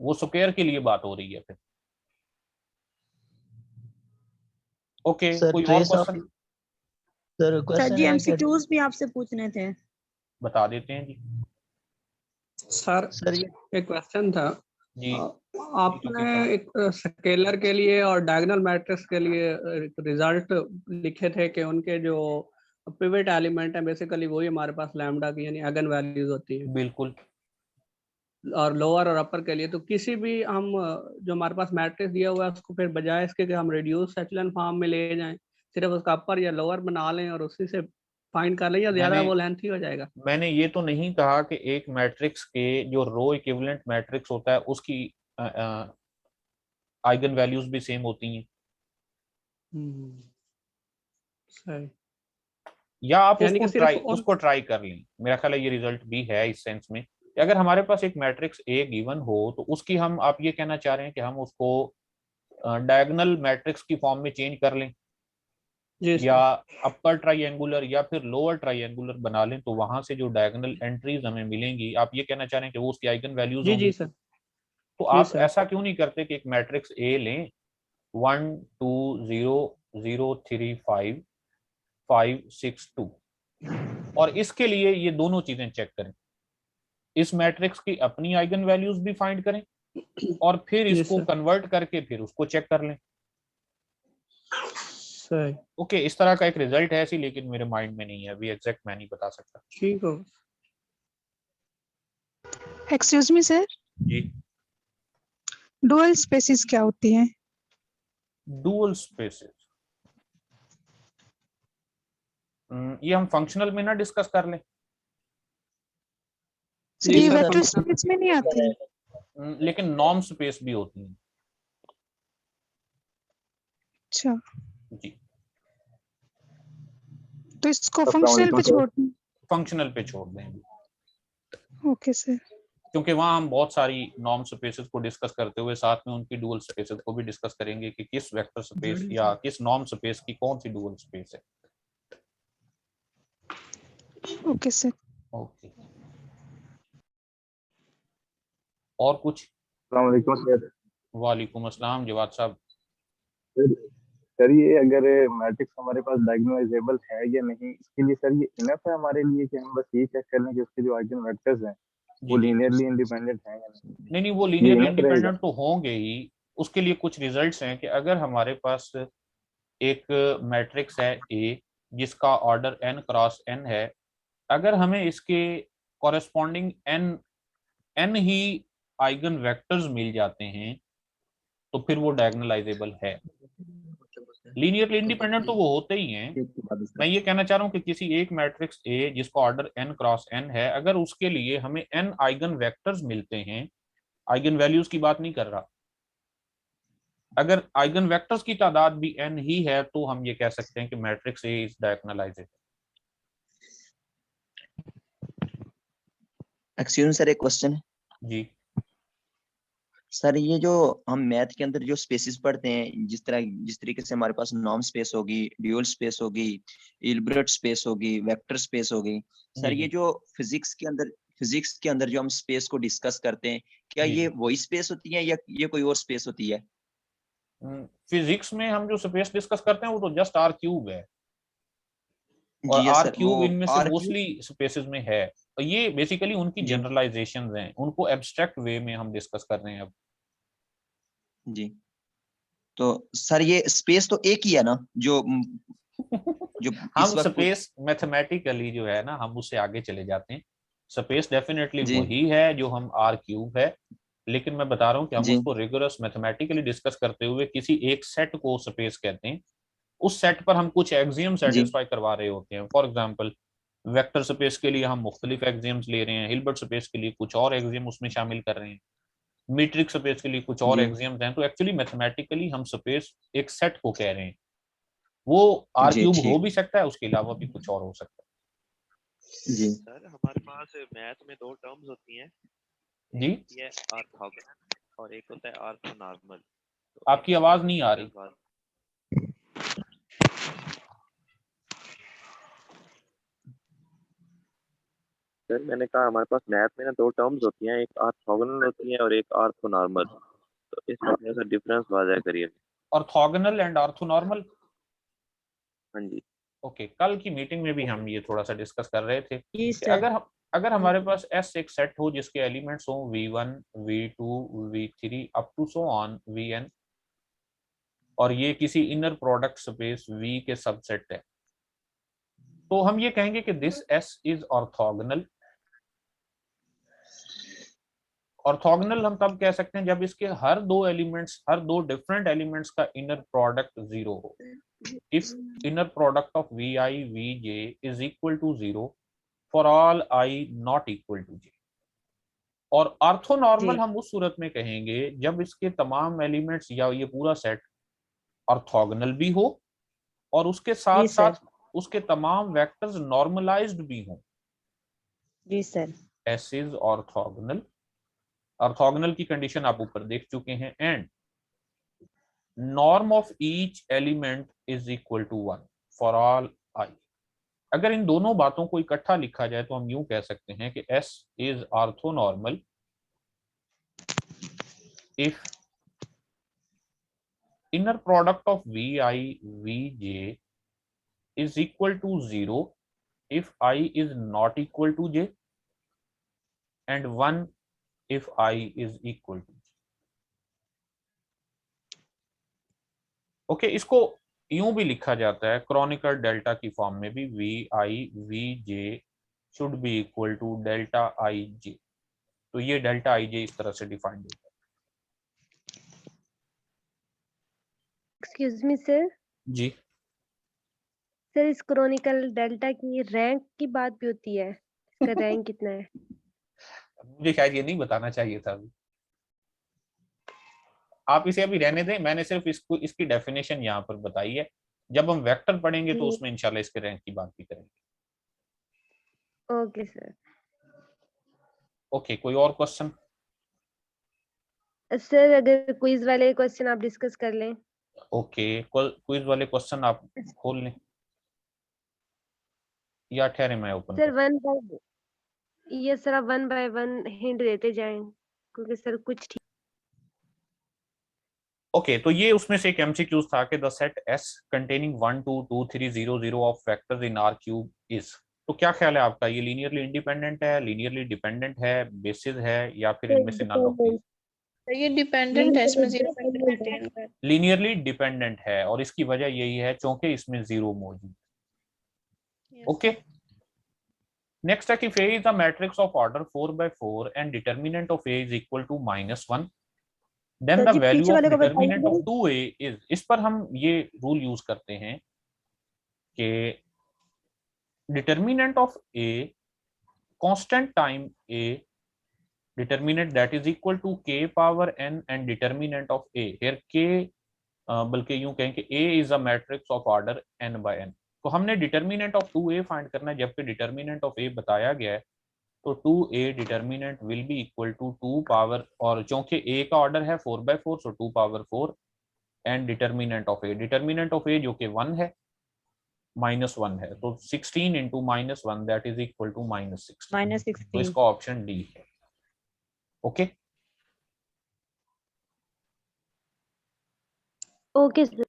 Speaker 1: वो स्क्वायर के लिए बात हो रही है फिर। ओके,
Speaker 8: सर
Speaker 1: कोई और
Speaker 8: trace of
Speaker 1: question?
Speaker 8: Sir
Speaker 7: sir
Speaker 8: question
Speaker 7: जी
Speaker 8: है कि
Speaker 7: एमसीक्यूज भी आपसे पूछने थे।
Speaker 1: बता देते हैं जी।
Speaker 6: सर
Speaker 8: सर ये
Speaker 6: एक क्वेश्चन था।
Speaker 1: जी
Speaker 6: आपने एक स्केलर के लिए और डायगोनल मैट्रिक्स के लिए रिजल्ट लिखे थे कि उनके जो पिवट एलिमेंट है बेसिकली वही हमारे पास लैम्डा की यानी आइगन वैल्यूज होती है,
Speaker 1: बिल्कुल।
Speaker 6: और लोअर और अपर के लिए तो किसी भी हम जो हमारे पास मैट्रिक्स दिया हुआ है उसको फिर बजाय इसके कि हम रिड्यूस एचेलॉन फॉर्म में ले जाएं, सिर्फ उसका अपर या लोअर बना लें और उसी से फाइंड कर लें, या ज्यादा वो लेंथी हो जाएगा?
Speaker 1: मैंने ये तो नहीं कहा कि एक मैट्रिक्स के जो रो इक्विवेलेंट मैट्रिक्स होता है उसकी आइगन वैल्यूज भी सेम होती हैं,
Speaker 6: सही।
Speaker 1: या आप
Speaker 6: यानी कि सिर्फ उन
Speaker 1: उसको ट्राई कर लें। मेरा ख्याल है ये रिजल्ट भी है इस सेंस में कि अगर हमारे पास एक मैट्रिक्स ए गिवन हो तो उसकी हम, आप ये कहना चाह रहे हैं कि हम उसको डायगोनल मैट्रिक्स की फॉर्म में चेंज कर लें,
Speaker 6: जी
Speaker 1: या
Speaker 6: सर।
Speaker 1: अपर ट्राइंगुलर या फिर लोअर ट्राइंगुलर बना लें, तो वहां से जो डायगोनल एंट्रीज हमें मिलेंगी, आप ये कहना चाह रहे हैं कि वो उसकी आइगन वैल्यूज
Speaker 6: जी
Speaker 1: होंगी।
Speaker 6: जी सर।
Speaker 1: तो
Speaker 6: जी
Speaker 1: आप
Speaker 6: सर।
Speaker 1: ऐसा क्यों नहीं करते कि एक मैट्रिक्स ए लें 1 2 0 0 3 5 5 6 2, और इसके लिए ये दोनों चीजें चेक करें, इस मैट्रिक्स की अपनी आइगन वैल्यूज भी फाइंड करें और फिर
Speaker 6: जी
Speaker 1: इसको
Speaker 6: सर।
Speaker 1: कन्वर्ट करके फिर उसको चेक कर लें।
Speaker 6: सही,
Speaker 1: ओके, इस तरह का एक रिजल्ट है ऐसी, लेकिन मेरे माइंड में नहीं है अभी, एग्जैक्ट मैं नहीं बता सकता।
Speaker 6: ठीक हो।
Speaker 9: एक्सक्यूज मी सर,
Speaker 1: जी,
Speaker 9: डुअल स्पेसिस क्या होती हैं?
Speaker 1: डुअल स्पेसेस ये हम फंक्शनल में ना डिस्कस कर लें।
Speaker 9: सर
Speaker 6: जी
Speaker 9: ये
Speaker 6: सर,
Speaker 9: वेक्टर
Speaker 6: फंक्शनल
Speaker 9: स्पेस में नहीं आती?
Speaker 1: लेकिन नॉर्म स्पेस भी होती है।
Speaker 9: अच्छा,
Speaker 1: जी,
Speaker 9: तो इसको फंक्शनल पे छोड़ दें।
Speaker 1: फंक्शनल पे छोड़ दें अभी,
Speaker 9: ओके सर।
Speaker 1: क्योंकि वहां हम बहुत सारी नॉर्म स्पेसेस को डिस्कस करते हुए साथ में उनकी डुअल स्पेसेस को भी डिस्कस करेंगे कि किस वेक्टर स्पेस या किस नॉर्म स्पेस की कौन सी डुअल स्पेस है।
Speaker 9: Okay sir.
Speaker 1: ओके, और कुछ?
Speaker 10: अस्सलामुअलैकुम सर।
Speaker 1: वालेकुम अस्सलाम जवाद साहब।
Speaker 10: सर ये अगर मैट्रिक्स हमारे पास डायगोनालाइजेबल है या नहीं, इसके लिए सर ये इनफ है हमारे लिए कि हम बस ये चेक कर लें कि उसके जो आइगन वेक्टर्स हैं वो
Speaker 1: जी जी,
Speaker 10: लीनियरली इंडिपेंडेंट हैं या नहीं?
Speaker 1: नहीं वो
Speaker 10: ये
Speaker 1: लीनियरली
Speaker 10: इनफ रहेगा?
Speaker 1: इंडिपेंडेंट तो होंगे ही। उसके लिए कुछ रिजल्ट्स हैं कि अगर हमारे पास एक मैट्रिक्स है ए जिसका ऑर्डर n क्रॉस n है, अगर हमें इसके कॉरेस्पॉन्डिंग n ही आइगन वेक्टर्स मिल जाते हैं तो फिर वो डायगोनलाइजेबल है। लीनियरली इंडिपेंडेंट तो वो होते ही हैं। मैं ये कहना चाह रहा हूँ कि किसी एक मैट्रिक्स ए जिसका ऑर्डर n क्रॉस n है, अगर उसके लिए हमें n आइगन वेक्टर्स मिलते हैं, आइगन वैल्यूज की बात नहीं कर रहा, अगर आइगन वेक्टर्स की तादाद भी n ही है तो हम ये कह सकते हैं कि matrix A is diagonalisable.
Speaker 3: Excuse sir, एक क्वेश्चन है
Speaker 1: जी
Speaker 3: सर। ये जो हम मैथ के अंदर जो स्पेसिस पढ़ते हैं, जिस तरीके से हमारे पास नॉर्म स्पेस होगी, ड्यूअल स्पेस होगी, इल्बर्ट स्पेस होगी, वेक्टर स्पेस होगी, सर
Speaker 1: जी
Speaker 3: ये जो फिजिक्स के अंदर जो हम स्पेस को डिस्कस करते हैं, क्या
Speaker 1: जी
Speaker 3: ये
Speaker 1: जी
Speaker 3: वही स्पेस होती है या ये कोई और स्पेस होती है?
Speaker 1: फिजिक्स में हम जो स्पेस डिस्कस करते हैं वो तो जस्ट आर क्यूब है, और
Speaker 3: जी यस
Speaker 1: आर
Speaker 3: सर, वो
Speaker 1: क्यूब इनमें से
Speaker 3: आर क्यू।
Speaker 1: मोस्टली स्पेसेस में है। और ये बेसिकली उनकी
Speaker 3: जी
Speaker 1: जनरलाइजेशंस हैं, उनको एब्स्ट्रैक्ट वे में हम डिस्कस कर रहे हैं अब।
Speaker 3: जी, तो सर ये स्पेस तो एक ही है ना, जो जो इस
Speaker 1: हम
Speaker 3: वक्त
Speaker 1: स्पेस मैथमेटिकली जो है ना, हम उससे आगे चले जाते हैं। स्पेस डेफिनेटली
Speaker 3: जी
Speaker 1: वही है जो हम आर क्यूब है, लेकिन मैं बता रहा हूँ कि हम
Speaker 3: जी
Speaker 1: उसको रिगोरस मैथमेटिकली डिस्कस करते हुए किसी एक सेट को स्पेस कहते हैं। उस सेट पर हम कुछ एक्सियम
Speaker 3: जी
Speaker 1: सेटिस्फाई करवा रहे होते हैं। फॉर एग्जांपल, वेक्टर स्पेस के लिए हम मुख्तलिफ एक्सियम्स ले रहे हैं, हिल्बर्ट स्पेस के लिए कुछ और एक्सियम उसमें शामिल कर रहे हैं, मीट्रिक स्पेस के लिए कुछ और
Speaker 3: जी
Speaker 1: एक्सियम्स हैं। तो एक्चुअली मैथमेटिकली हम स्पेस एक सेट को कह रहे हैं। वो आर
Speaker 3: जी
Speaker 1: क्यूब हो
Speaker 3: ठीक।
Speaker 1: भी सकता है, उसके अलावा भी कुछ और हो सकता
Speaker 3: जी
Speaker 5: सर हमारे पास मैथ में दो टर्म्स होती हैं,
Speaker 1: है। जी,
Speaker 5: एक होती है ऑर्थोगोनल और एक होता है ऑर्थोनॉर्मल। तो
Speaker 1: आपकी
Speaker 5: इनमें
Speaker 1: आवाज
Speaker 5: कुछ
Speaker 1: नहीं आ रही।
Speaker 5: डिफरेंस। सर मैंने कहा हमारे पास मैथ में ना दो टर्म्स होती हैं, एक ऑर्थोगोनल होती है और एक ऑर्थोनॉर्मल। तो इसका थोड़ा सा डिफरेंस वाज़ह करिए।
Speaker 1: Orthogonal and orthonormal.
Speaker 5: हाँ जी।
Speaker 1: ओके, कल की मीटिंग में भी हम ये थोड़ा सा डिस्कस कर रहे थे
Speaker 7: जी
Speaker 1: कि
Speaker 7: सर।
Speaker 1: अगर हमारे पास एस एक सेट हो जिसके एलिमेंट्स हो v1 v2 v3 up to so on vn, और ये किसी इनर प्रोडक्ट स्पेस v के सबसेट है, तो हम ये कहेंगे कि this S is orthogonal. Orthogonal हम तब कह सकते हैं जब इसके हर दो डिफरेंट एलिमेंट्स का इनर प्रोडक्ट 0 हो। If inner product of vi vj is equal to 0 for all i not equal to j। और ऑर्थोनॉर्मल
Speaker 7: जी
Speaker 1: हम उस सूरत में कहेंगे जब इसके तमाम एलिमेंट्स या ये पूरा सेट ऑर्थोगोनल भी हो और उसके साथ
Speaker 7: जी
Speaker 1: साथ
Speaker 7: सर।
Speaker 1: उसके तमाम वेक्टर्स नॉर्मलाइज्ड भी हों।
Speaker 7: जी sir.
Speaker 1: S is orthogonal. Orthogonal की कंडीशन आप ऊपर देख चुके हैं। And norm of each element is equal to 1 for all i। अगर इन दोनों बातों को इकट्ठा लिखा जाए तो हम यूं कह सकते हैं कि S is orthonormal if inner product of vi vj is equal to 0 if I is not equal to j and 1 if I is equal to j। Okay, इसको यूं भी लिखा जाता है क्रॉनिकल डेल्टा की फॉर्म में भी, v i v j should be equal to delta i j. तो ये डेल्टा आई जे इस तरह से डिफाइंड होता है।
Speaker 2: एक्सक्यूज मी सर,
Speaker 1: जी
Speaker 2: सर इस क्रॉनिकल डेल्टा की रैंक की बात भी होती है, इसका रैंक कितना है?
Speaker 1: मुझे शायद ये नहीं बताना चाहिए था अभी। आप इसे अभी रहने दें, मैंने सिर्फ इसको इसकी डेफिनेशन यहाँ पर बताई है। जब हम वेक्टर पढ़ेंगे तो
Speaker 2: जी
Speaker 1: उसमें इंशाल्लाह इसके रैंक की बात भी करेंगे।
Speaker 2: Okay sir.
Speaker 1: ओके, कोई और क्वेश्चन?
Speaker 2: सर अगर क्विज वाले क्वेश्चन आप डिस्कस कर लें।
Speaker 1: ओके, क्विज वाले क्वेश्चन आप खोल लें या ठहरे मैं ओपन
Speaker 2: सर
Speaker 1: कर।
Speaker 2: वन बाय, ये सर आप वन बाय वन हिंट देते जाएं, क्योंकि सर कुछ ठीक।
Speaker 1: ओके, तो ये उसमें से एक एमसीक्यूज था कि the set S containing 1 2 2 3 0 0 of vectors in are cube is. तो क्या ख्याल है आपका, ये लीनियरली इंडिपेंडेंट है, लीनियरली डिपेंडेंट है, बेसिस है, या फिर इनमें से नन ऑफ दीज?
Speaker 4: ये डिपेंडेंट है, इसमें जीरो
Speaker 2: डिपेंडेंट
Speaker 4: कंटेंट
Speaker 2: है।
Speaker 4: है।
Speaker 1: लीनियरली डिपेंडेंट है और इसकी वजह यही है क्योंकि इसमें जीरो मौजूद। ओके, नेक्स्ट है कि A is a matrix of order 4 by 4 and determinant of A is equal to -1, then
Speaker 7: sir
Speaker 1: the
Speaker 7: जी
Speaker 1: value
Speaker 7: पीछे
Speaker 1: of
Speaker 7: वाले को
Speaker 1: determinant of
Speaker 7: बताइए।
Speaker 1: 2A is। इस पर हम ये रूल यूज करते हैं कि determinant of A constant time A, determinant that is equal to k power n and determinant of A here k, बल्कि यूं कहें कि A is a matrix of order n by n। तो हमने डिटर्मिनेंट ऑफ 2A फाइंड करना है, जबकि डिटर्मिनेंट ऑफ A बताया गया है। तो 2A determinant will be equal to 2 power, और चूंकि A का ऑर्डर है 4 by 4, so 2 power 4 and determinant of A जो कि 1 है, -1 है, तो 16 into -1 that is equal to -16। तो
Speaker 7: -16।
Speaker 1: इसका ऑप्शन डी है। Okay
Speaker 2: okay sir.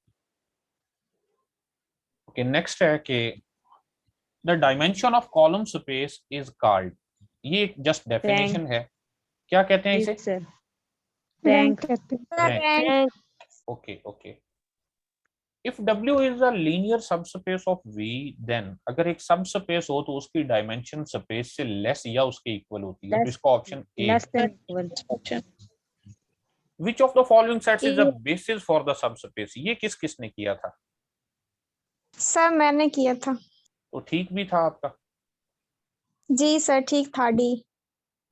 Speaker 1: Okay, next है कि the dimension of column space is called. ये एक जस्ट डेफिनेशन है, क्या कहते हैं
Speaker 7: जी
Speaker 1: इसे?
Speaker 7: Sir,
Speaker 9: rank
Speaker 7: rank.
Speaker 9: कहते हैं।
Speaker 1: Rank. Okay okay, if W is a linear subspace of V, then अगर एक सबस्पेस हो तो उसकी डायमेंशन स्पेस से लेस या उसके इक्वल होती है। तो इसका ऑप्शन ए
Speaker 7: लेस
Speaker 1: है।
Speaker 7: Than equal.
Speaker 1: Which of the following sets is the
Speaker 2: A.
Speaker 1: Basis for the subspace? ये किसने किया था?
Speaker 11: सर मैंने किया था।
Speaker 1: तो ठीक भी था आपका।
Speaker 11: जी सर ठीक था, डी।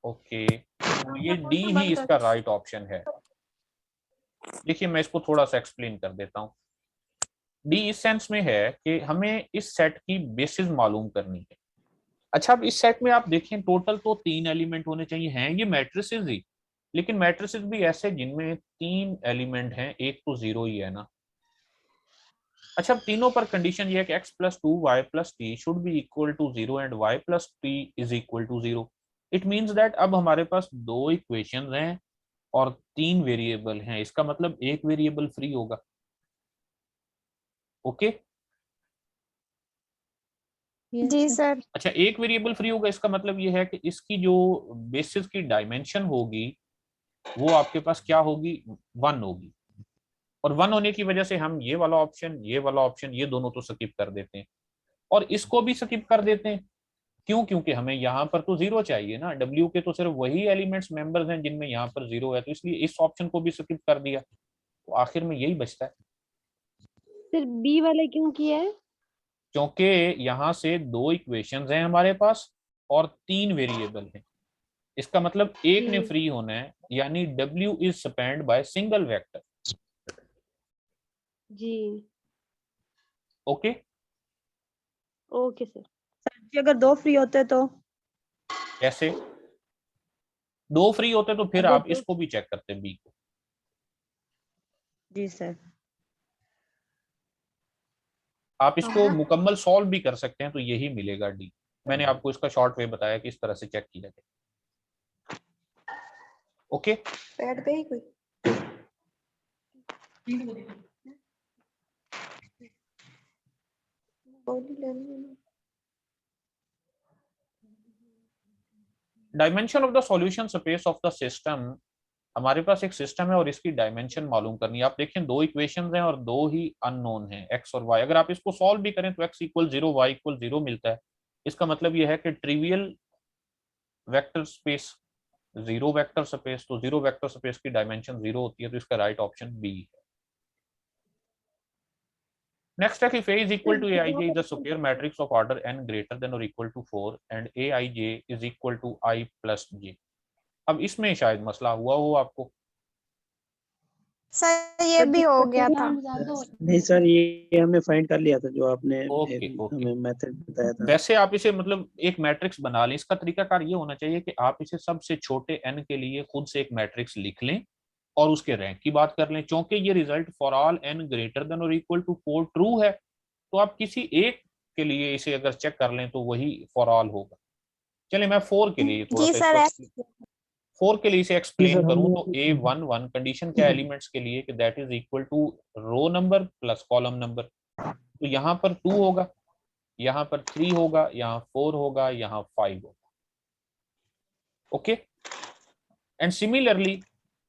Speaker 1: ओके, तो ये डी ही इसका राइट ऑप्शन है। देखिए मैं इसको थोड़ा सा एक्सप्लेन कर देता हूँ। डी इस सेंस में है कि हमें इस सेट की बेसिस मालूम करनी है। अच्छा, अब इस सेट में आप देखें टोटल तो 3 एलिमेंट होने चाहिए, हैं ये मैट्रिसेस ही, लेकिन मैट्रिसेस भी ऐसे जिनमें 3 एलिमेंट हैं, एक तो जीरो ही है ना। अच्छा, अब तीनों पर कंडीशन ये है कि x + 2 y + t should be equal to 0 and y + t is equal to 0। It means that अब हमारे पास 2 इक्वेशंस हैं और 3 वेरिएबल हैं, इसका मतलब एक वेरिएबल फ्री होगा। ओके
Speaker 11: जी सर।
Speaker 1: अच्छा, एक वेरिएबल फ्री होगा, इसका मतलब ये है कि इसकी जो बेसिस की डायमेंशन होगी वो आपके पास क्या होगी? 1 होगी। और 1 होने की वजह से हम ये वाला ऑप्शन, ये वाला ऑप्शन, ये दोनों तो स्किप कर देते हैं और इसको भी स्किप कर देते हैं। क्यों? क्योंकि हमें यहाँ पर तो 0 चाहिए ना। W के तो सिर्फ वही एलिमेंट्स मेंबर्स हैं जिनमें यहाँ पर 0 है, तो इसलिए इस ऑप्शन को भी स्किप कर दिया। तो आखिर में यही बचता है,
Speaker 2: सर बी वाला क्यों किया है?
Speaker 1: क्योंकि यहाँ से 2 इक्वेशंस हैं हमारे पास और 3 वेरिएबल हैं। इसका मतलब एक ने फ्री होना है, यानी W is spanned by single vector.
Speaker 2: जी
Speaker 1: ओके
Speaker 2: ओके सर।
Speaker 7: सर जी अगर 2 फ्री होते तो?
Speaker 1: कैसे 2 फ्री होते? तो फिर
Speaker 7: अगर
Speaker 1: आप
Speaker 7: 2
Speaker 1: इसको भी चेक करते बी को।
Speaker 7: जी सर।
Speaker 1: आप इसको मुकम्मल सॉल्व भी कर सकते हैं तो यही मिलेगा डी। मैंने आपको इसका शॉर्ट वे बताया कि इस तरह से चेक किया जाए। ओके
Speaker 11: बैठ गई कोई?
Speaker 1: dimension of the solution space of the system हमारे पास एक सिस्टम है और इसकी डायमेंशन मालूम करनी है। आप देखें दो इक्वेशंस हैं और दो ही अननोन हैं, एक्स और वाई। अगर आप इसको सॉल्व भी करें तो एक्स इक्वल 0 वाई इक्वल 0 मिलता है। इसका मतलब यह है कि trivial vector space zero vector space, तो जीरो वेक्टर स्पेस की डायमेंशन 0 होती है, तो इसका राइट ऑप्शन बी है। नेक्स्ट है कि A is equal to Aij is a square matrix of order n greater than or equal to 4 and Aij is equal to I plus j। अब इसमें शायद मसला हुआ हो आपको।
Speaker 11: सर ये भी हो गया था।
Speaker 12: नहीं सर, ये हमने फाइंड कर लिया था जो आपने
Speaker 1: ओके
Speaker 12: हमें मेथड बताया था।
Speaker 1: वैसे आप इसे मतलब एक मैट्रिक्स बना लें। इसका तरीकाकार ये होना चाहिए कि आप इसे सबसे छोटे n के लिए खुद से एक मैट्रिक्स लिख लें और उसके रैंक की बात कर लें। चूंकि ये result for all n greater than और इक्वल टू 4 ट्रू है, तो आप किसी एक के लिए इसे अगर चेक कर लें तो वही फॉर ऑल होगा। चलिए मैं 4 के लिए
Speaker 11: जी सर
Speaker 1: 4 के लिए इसे एक्सप्लेन
Speaker 12: सर,
Speaker 1: करूं
Speaker 12: हमने-
Speaker 1: तो A11 कंडीशन क्या एलिमेंट्स के लिए कि that is equal to row number plus column number. तो यहाँ पर 2 होगा, यहाँ पर 3 होगा, यहाँ 4 होगा, यहाँ 5 होगा। ओके एंड सिमिलरली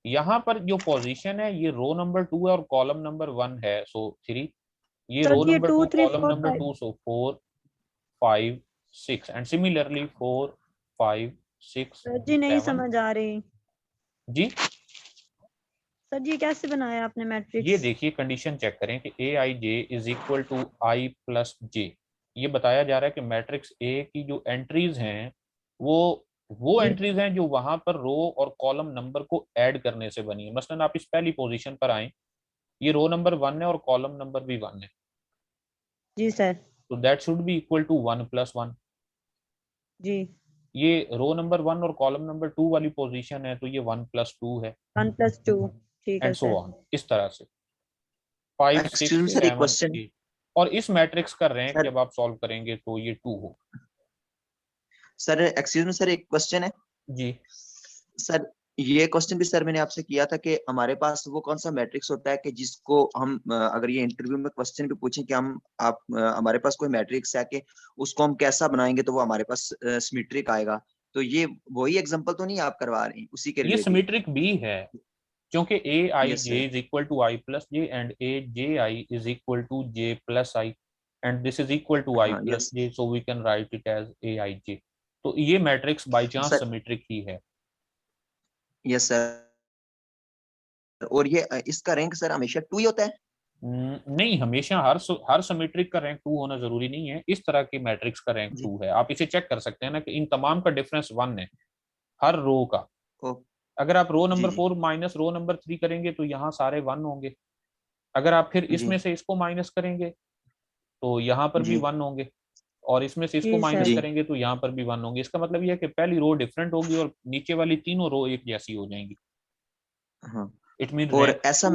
Speaker 1: यहाँ पर जो पोजीशन है ये रो नंबर 2 है और कॉलम नंबर 1 है, सो 3। ये
Speaker 7: सर
Speaker 1: रो
Speaker 7: जी,
Speaker 1: number
Speaker 7: 2,
Speaker 1: 2
Speaker 7: 3,
Speaker 1: column
Speaker 7: 4,
Speaker 1: number
Speaker 7: 5
Speaker 1: 2, so 4 5 6 and similarly 4 5 6
Speaker 7: sir जी नहीं
Speaker 1: 7।
Speaker 7: समझ आ रही।
Speaker 1: जी
Speaker 7: सर जी कैसे बनाया आपने
Speaker 1: ये
Speaker 7: मैट्रिक्स?
Speaker 1: देखिए कंडीशन चेक करें कि Aij is equal to I plus J. ये बताया जा रहा है कि मैट्रिक्स ए की जो एंट्रीज हैं वो एंट्रीज हैं जो वहां पर रो और कॉलम नंबर को ऐड करने से बनी है। मसलन आप इस पहली पोजीशन पर आए, ये रो नंबर 1 है और कॉलम नंबर भी 1 है,
Speaker 7: जी सर।
Speaker 1: तो that should be equal to 1 plus 1।
Speaker 7: जी
Speaker 1: ये रो नंबर 1 और कॉलम नंबर 2 वाली पोजीशन है, तो ये 1 प्लस 2 है
Speaker 7: 1 + 2 ठीक है
Speaker 1: एंड सो
Speaker 7: सर।
Speaker 1: ऑन, इस तरह से 5 6
Speaker 3: एक्सक्यूज मी सर, एक
Speaker 1: 7
Speaker 3: क्वेश्चन
Speaker 1: 8। और इस मैट्रिक्स का रैंक
Speaker 3: सर
Speaker 1: जब आप सॉल्व करेंगे तो ये 2 होगा।
Speaker 3: सर एक्सक्यूज मी सर, एक क्वेश्चन है
Speaker 1: जी
Speaker 3: सर। ये क्वेश्चन भी सर मैंने आपसे किया था कि हमारे पास वो कौन सा मैट्रिक्स होता है कि जिसको हम अगर ये इंटरव्यू में क्वेश्चन भी पूछें कि हमारे पास कोई मैट्रिक्स है कि उसको हम कैसा बनाएंगे तो वो हमारे पास सिमेट्रिक आएगा। तो ये वही एग्जांपल तो नहीं आप करवा रहे हैं उसी के
Speaker 1: ये
Speaker 3: रिलेटेड?
Speaker 1: सिमेट्रिक भी है क्योंकि Aij
Speaker 3: yes sir.
Speaker 1: Is equal to I plus J and Aji is equal to J plus I and this is equal to I
Speaker 3: हाँ
Speaker 1: plus
Speaker 3: yes
Speaker 1: J, so we can write it as Aij। तो ये matrix by chance
Speaker 3: sir.
Speaker 1: Symmetric ही है।
Speaker 3: Yes sir. और ये इसका रैंक सर हमेशा 2 ही होता है?
Speaker 1: नहीं, हमेशा हर सिमेट्रिक का रैंक 2 होना जरूरी नहीं है। इस तरह की मैट्रिक्स का रैंक
Speaker 3: जी
Speaker 1: 2 है। आप इसे चेक कर सकते हैं ना कि इन तमाम का डिफरेंस 1 है हर रो का।
Speaker 3: ओ
Speaker 1: अगर आप रो
Speaker 3: जी
Speaker 1: नंबर
Speaker 3: जी
Speaker 1: 4 माइनस रो नंबर 3 करेंगे तो यहाँ सारे 1 होंगे। अगर आप फिर
Speaker 3: जी
Speaker 1: इसमें से इसको माइनस करेंगे तो यहाँ पर भी
Speaker 3: जी
Speaker 1: 1 होंगे, और इसमें से इसको
Speaker 7: जी
Speaker 1: माइनस
Speaker 7: सर।
Speaker 3: जी
Speaker 1: करेंगे तो यहाँ पर भी 1 होंगे। इसका मतलब यह है कि पहली रो डिफरेंट होगी और नीचे वाली तीनों रो एक जैसी हो जाएंगी।
Speaker 3: हाँ।
Speaker 1: इट मीन
Speaker 3: और
Speaker 1: रैंक
Speaker 3: ऐसा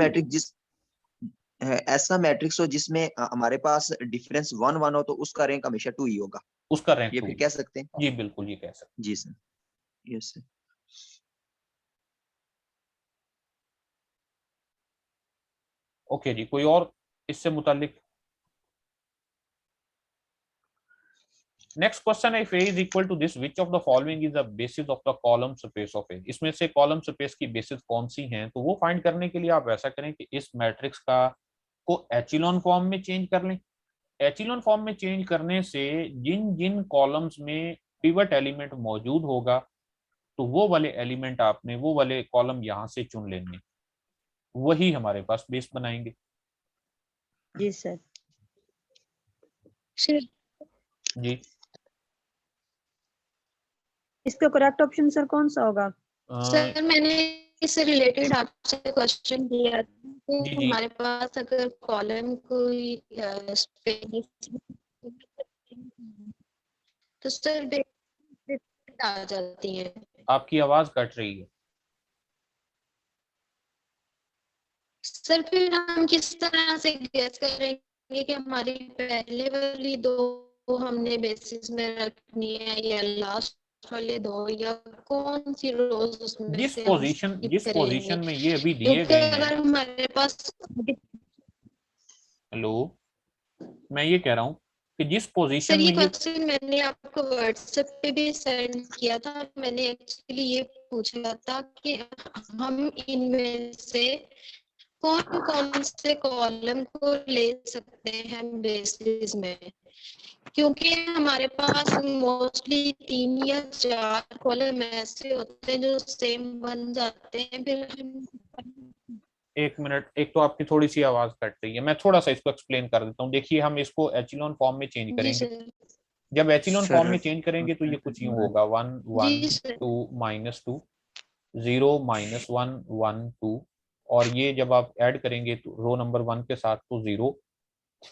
Speaker 3: मैट्रिक्स हो जिसमें हमारे पास डिफरेंस 1 1 हो तो उसका रैंक हमेशा 2 ही होगा,
Speaker 1: उसका रैंक
Speaker 3: ये
Speaker 1: 2।
Speaker 3: फिर कह सकते हैं?
Speaker 1: जी बिल्कुल ये कह सकते।
Speaker 3: जी सर। Yes sir.
Speaker 1: ओके जी, कोई और इससे मुतालिक? नेक्स्ट क्वेश्चन है, if A is equal to this, which of the following is the basis of the column space of A? इसमें से कॉलम स्पेस की बेसिस कौन सी हैं? तो वो फाइंड करने के लिए आप ऐसा करें कि इस मैट्रिक्स का को एचिलॉन फॉर्म में चेंज कर लें। एचिलॉन फॉर्म में चेंज करने से जिन जिन कॉलम्स में पिवट एलिमेंट मौजूद होगा तो वो वाले एलिमेंट आपने वो वाले कॉलम यहाँ से चुन लेंगे, वही हमारे पास बेस बनाएंगे।
Speaker 7: जी सर।
Speaker 1: जी
Speaker 7: इसका करेक्ट ऑप्शन सर कौन सा होगा?
Speaker 4: सर मैंने इससे रिलेटेड आपसे क्वेश्चन किया था कि
Speaker 1: जी जी
Speaker 4: हमारे पास अगर कॉलम कोई स्पेस तो सर डिफरेंट आ जाती है।
Speaker 1: आपकी आवाज कट रही है।
Speaker 4: सर फिर हम किस तरह से गेस करेंगे कि हमारी पहले वाली दो हमने बेसिस में रखनी है या लास्ट वाले दो, या कौन सी रोज उसमें
Speaker 1: जिस
Speaker 4: से हम
Speaker 1: पोजीशन
Speaker 4: skip
Speaker 1: जिस
Speaker 4: करेंगे?
Speaker 1: पोजीशन में ये अभी दिए
Speaker 4: क्योंकि
Speaker 1: गए
Speaker 4: अगर
Speaker 1: हैं।
Speaker 4: हमारे पास
Speaker 1: हेलो, मैं ये कह रहा हूँ कि जिस
Speaker 4: सर
Speaker 1: पोजीशन
Speaker 4: ये
Speaker 1: में ये
Speaker 4: क्वेश्चन मैंने आपको व्हाट्सएप पे भी सेंड किया था। मैंने एक्चुअली ये पूछा था कि हम इनमें से कौन कौन से कॉलम को ले सकते हैं बेसिस में, क्योंकि हमारे पास मोस्टली 3 या 4 कॉलम ऐसे होते हैं जो सेम बन जाते हैं। फिर हम
Speaker 1: एक मिनट, एक तो आपकी थोड़ी सी आवाज कट रही है, मैं थोड़ा सा इसको एक्सप्लेन कर देता हूँ। देखिए हम इसको एचिलॉन फॉर्म में चेंज
Speaker 4: जी
Speaker 1: करेंगे।
Speaker 4: सर।
Speaker 1: जब एचिलॉन फॉर्म में
Speaker 3: सर
Speaker 1: चेंज करेंगे तो ये कुछ यूं होगा 1 1
Speaker 4: जी सर।
Speaker 1: 2 -2 0 -1 1 2, और ये जब आप ऐड करेंगे तो रो नंबर 1 के साथ तो 0